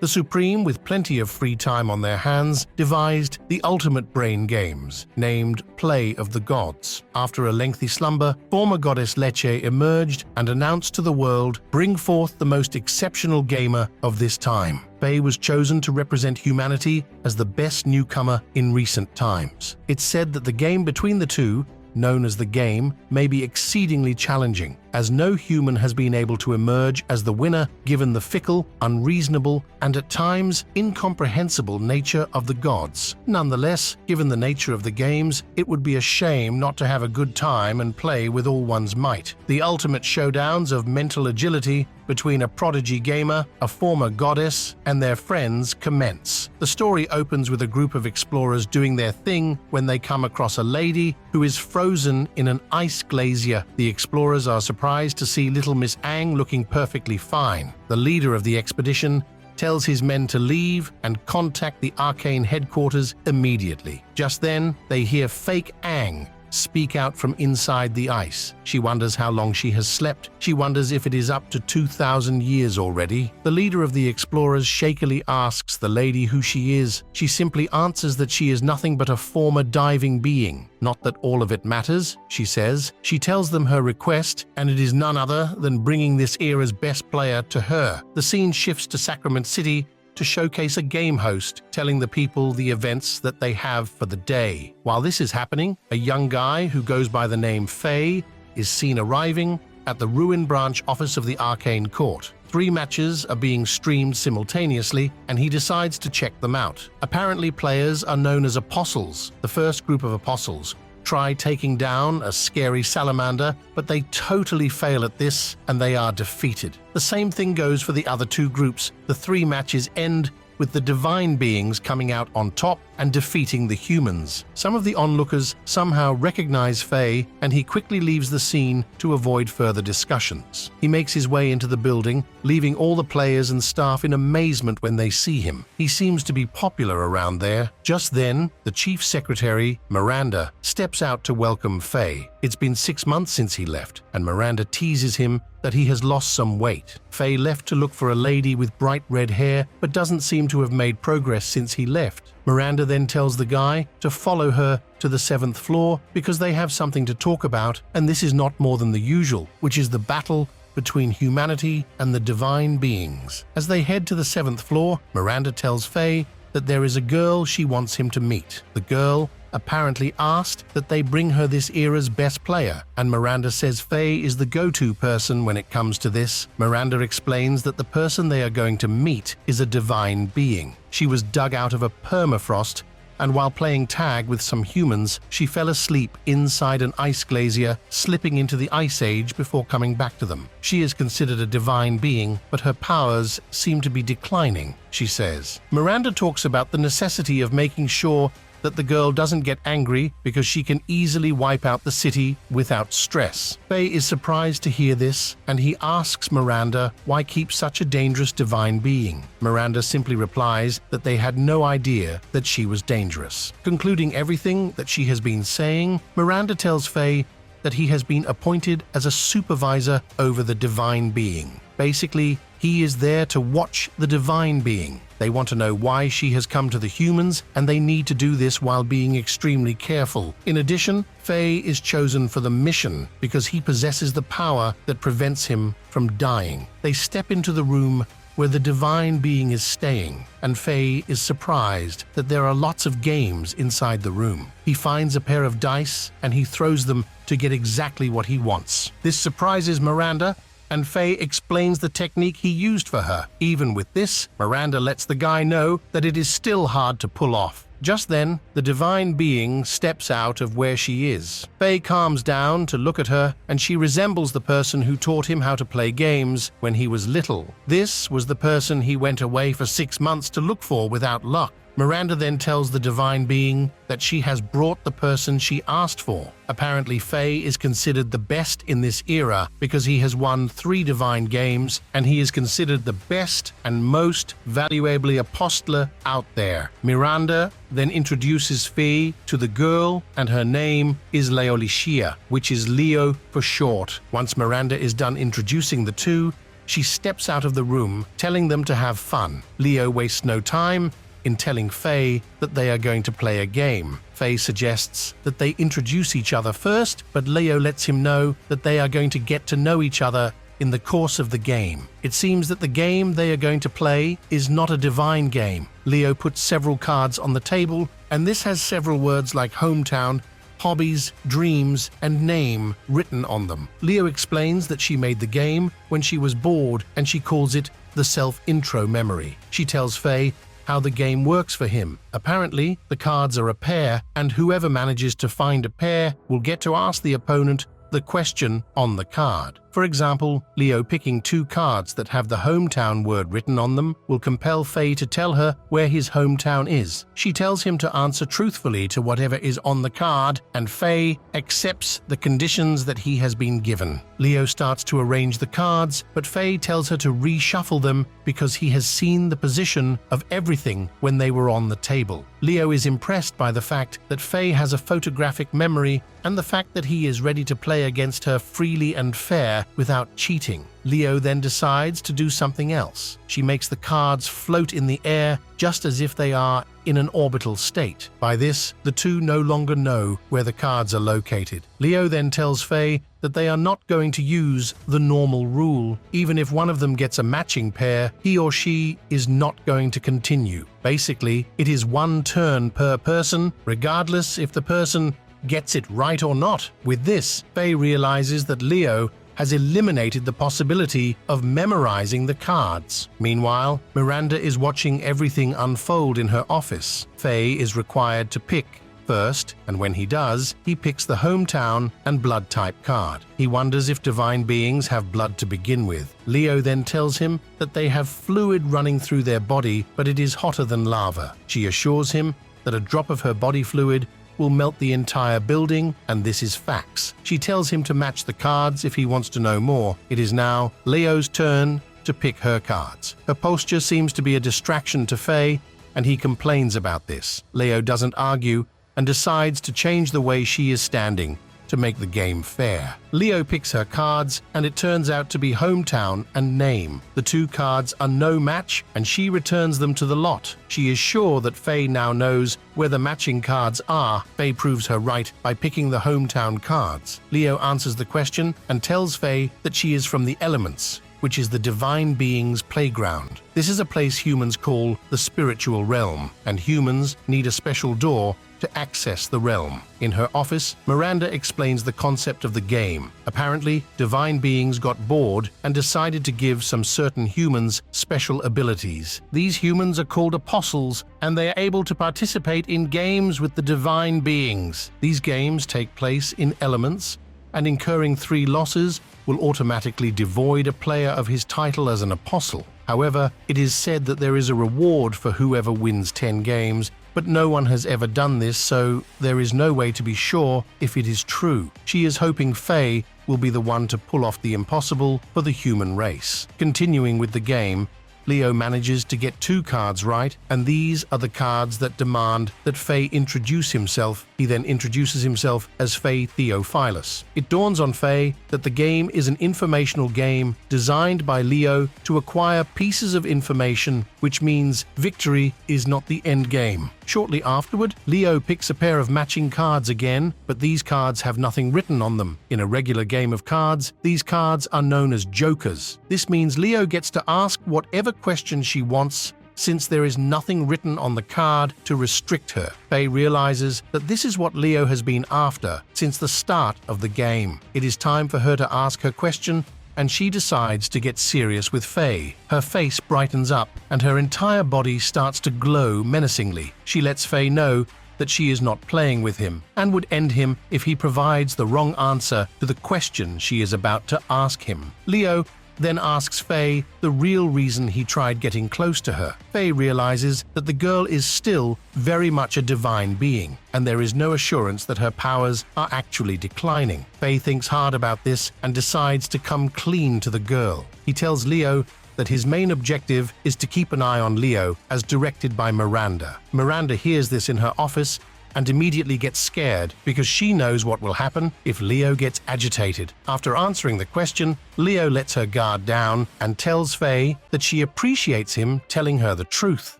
The Supreme, with plenty of free time on their hands, devised the ultimate brain games, named Play of the Gods. After a lengthy slumber, former goddess Lecce emerged and announced to the world, "Bring forth the most exceptional gamer of this time." Faye was chosen to represent humanity as the best newcomer in recent times. It's said that the game between the two, known as the game, may be exceedingly challenging, as no human has been able to emerge as the winner given the fickle, unreasonable, and at times incomprehensible nature of the gods. Nonetheless, given the nature of the games, it would be a shame not to have a good time and play with all one's might. The ultimate showdowns of mental agility between a prodigy gamer, a former goddess, and their friends commence. The story opens with a group of explorers doing their thing when they come across a lady who is frozen in an ice glacier. The explorers are surprised to see little Miss Aang looking perfectly fine. The leader of the expedition tells his men to leave and contact the arcane headquarters immediately. Just then, they hear fake Aang speak out from inside the ice. She wonders how long she has slept. She wonders if it is up to 2,000 years already. The leader of the explorers shakily asks the lady who she is. She simply answers that she is nothing but a former diving being. Not that all of it matters, she says. She tells them her request, and it is none other than bringing this era's best player to her. The scene shifts to Sacrament City to showcase a game host telling the people the events that they have for the day. While this is happening, a young guy who goes by the name Faye is seen arriving at the Ruin Branch office of the Arcane Court. 3 matches are being streamed simultaneously, and he decides to check them out. Apparently, players are known as apostles. The first group of apostles try taking down a scary salamander, but they totally fail at this and they are defeated. The same thing goes for the other 2 groups. The 3 matches end with the divine beings coming out on top and defeating the humans. Some of the onlookers somehow recognize Faye, and he quickly leaves the scene to avoid further discussions. He makes his way into the building, leaving all the players and staff in amazement when they see him. He seems to be popular around there. Just then, the chief secretary, Miranda, steps out to welcome Faye. It's been 6 months since he left, and Miranda teases him that he has lost some weight. Faye left to look for a lady with bright red hair, but doesn't seem to have made progress since he left. Miranda then tells the guy to follow her to the 7th floor because they have something to talk about, and this is not more than the usual, which is the battle between humanity and the divine beings. As they head to the 7th floor, Miranda tells Faye that there is a girl she wants him to meet. The girl apparently asked that they bring her this era's best player, and Miranda says Faye is the go-to person when it comes to this. Miranda explains that the person they are going to meet is a divine being. She was dug out of a permafrost, and while playing tag with some humans, she fell asleep inside an ice glacier, slipping into the Ice Age before coming back to them. She is considered a divine being, but her powers seem to be declining, she says. Miranda talks about the necessity of making sure that the girl doesn't get angry because she can easily wipe out the city without stress. Faye is surprised to hear this, and he asks Miranda why keep such a dangerous divine being. Miranda simply replies that they had no idea that she was dangerous. Concluding everything that she has been saying, Miranda tells Faye that he has been appointed as a supervisor over the divine being. Basically, he is there to watch the divine being. They want to know why she has come to the humans, and they need to do this while being extremely careful. In addition, Faye is chosen for the mission because he possesses the power that prevents him from dying. They step into the room where the divine being is staying, and Faye is surprised that there are lots of games inside the room. He finds a pair of dice and he throws them to get exactly what he wants. This surprises Miranda, and Faye explains the technique he used for her. Even with this, Miranda lets the guy know that it is still hard to pull off. Just then, the divine being steps out of where she is. Faye calms down to look at her, and she resembles the person who taught him how to play games when he was little. This was the person he went away for 6 months to look for without luck. Miranda then tells the divine being that she has brought the person she asked for. Apparently, Faye is considered the best in this era because he has won 3 divine games, and he is considered the best and most valuably apostler out there. Miranda then introduces Faye to the girl, and her name is Leolishia, which is Leo for short. Once Miranda is done introducing the two, She steps out of the room, telling them to have fun. Leo wastes no time in telling Faye that they are going to play a game. Faye suggests that they introduce each other first, but Leo lets him know that they are going to get to know each other in the course of the game. It seems that the game they are going to play is not a divine game. Leo puts several cards on the table, and this has several words like hometown, hobbies, dreams, and name written on them. Leo explains that she made the game when she was bored, and she calls it the self-intro memory. She tells Faye how the game works for him. Apparently, the cards are a pair, and whoever manages to find a pair will get to ask the opponent the question on the card. For example, Leo picking two cards that have the hometown word written on them will compel Faye to tell her where his hometown is. She tells him to answer truthfully to whatever is on the card, and Faye accepts the conditions that he has been given. Leo starts to arrange the cards, but Faye tells her to reshuffle them because he has seen the position of everything when they were on the table. Leo is impressed by the fact that Faye has a photographic memory and the fact that he is ready to play against her freely and fair without cheating. Leo then decides to do something else. She makes the cards float in the air just as if they are in an orbital state. By this, the two no longer know where the cards are located. Leo then tells Faye that they are not going to use the normal rule. Even if one of them gets a matching pair, he or she is not going to continue. Basically, it is one turn per person, regardless if the person gets it right or not. With this, Faye realizes that Leo has eliminated the possibility of memorizing the cards. Meanwhile, Miranda is watching everything unfold in her office. Faye is required to pick first, and when he does, he picks the hometown and blood type card. He wonders if divine beings have blood to begin with. Leo then tells him that they have fluid running through their body, but it is hotter than lava. She assures him that a drop of her body fluid will melt the entire building, and this is facts. She tells him to match the cards if he wants to know more. It is now Leo's turn to pick her cards. Her posture seems to be a distraction to Faye, and he complains about this. Leo doesn't argue and decides to change the way she is standing to make the game fair. Leo picks her cards, and it turns out to be hometown and name. The two cards are no match, and she returns them to the lot. She is sure that Faye now knows where the matching cards are. Faye proves her right by picking the hometown cards. Leo answers the question and tells Faye that she is from the elements, which is the divine being's playground. This is a place humans call the spiritual realm, and humans need a special door to access the realm. In her office, Miranda explains the concept of the game. Apparently, divine beings got bored and decided to give some certain humans special abilities. These humans are called apostles, and they are able to participate in games with the divine beings. These games take place in elements, and incurring 3 losses will automatically devoid a player of his title as an apostle. However, it is said that there is a reward for whoever wins 10 games, but no one has ever done this, so there is no way to be sure if it is true. She is hoping Faye will be the one to pull off the impossible for the human race. Continuing with the game, Leo manages to get 2 cards right, and these are the cards that demand that Faye introduce himself. He then introduces himself as Faye Theophilus. It dawns on Faye that the game is an informational game designed by Leo to acquire pieces of information, which means victory is not the end game. Shortly afterward, Leo picks a pair of matching cards again, but these cards have nothing written on them. In a regular game of cards, these cards are known as jokers. This means Leo gets to ask whatever question she wants, since there is nothing written on the card to restrict her. Faye realizes that this is what Leo has been after since the start of the game. It is time for her to ask her question, and she decides to get serious with Faye. Her face brightens up, and her entire body starts to glow menacingly. She lets Faye know that she is not playing with him, and would end him if he provides the wrong answer to the question she is about to ask him. Leo then asks Faye the real reason he tried getting close to her. Faye realizes that the girl is still very much a divine being, and there is no assurance that her powers are actually declining. Faye thinks hard about this and decides to come clean to the girl. He tells Leo that his main objective is to keep an eye on Leo as directed by Miranda. Miranda hears this in her office and immediately gets scared because she knows what will happen if Leo gets agitated. After answering the question, Leo lets her guard down and tells Faye that she appreciates him telling her the truth.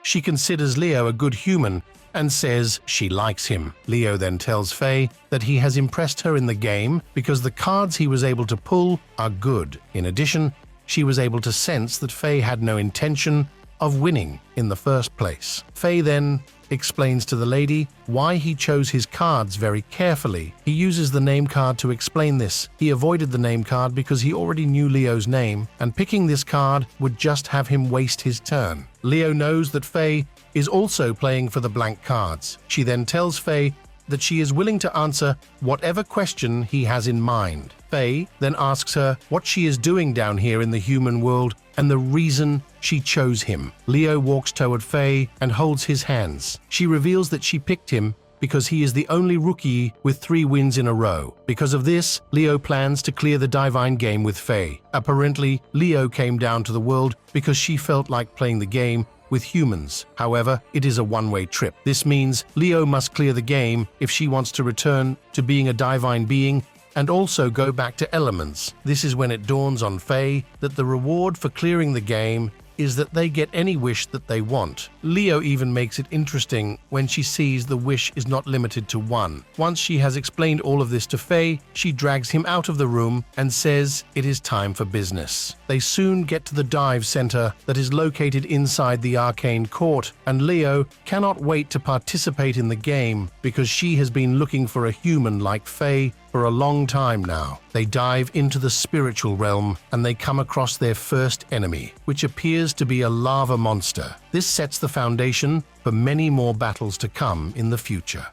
She considers Leo a good human and says she likes him. Leo then tells Faye that he has impressed her in the game because the cards he was able to pull are good. In addition, she was able to sense that Faye had no intention of winning in the first place. Faye then explains to the lady why he chose his cards very carefully. He uses the name card to explain this. He avoided the name card because he already knew Leo's name, and picking this card would just have him waste his turn. Leo knows that Faye is also playing for the blank cards. She then tells Faye that she is willing to answer whatever question he has in mind. Faye then asks her what she is doing down here in the human world and the reason she chose him. Leo walks toward Faye and holds his hands. She reveals that she picked him because he is the only rookie with 3 wins in a row. Because of this, Leo plans to clear the divine game with Faye. Apparently, Leo came down to the world because she felt like playing the game with humans. However, it is a one-way trip. This means Leo must clear the game if she wants to return to being a divine being and also go back to elements. This is when it dawns on Faye that the reward for clearing the game is that they get any wish that they want. Leo even makes it interesting when she sees the wish is not limited to 1. Once she has explained all of this to Faye, she drags him out of the room and says it is time for business. They soon get to the dive center that is located inside the arcane court, and Leo cannot wait to participate in the game because she has been looking for a human like Faye for a long time now. They dive into the spiritual realm and they come across their first enemy, which appears to be a lava monster. This sets the foundation for many more battles to come in the future.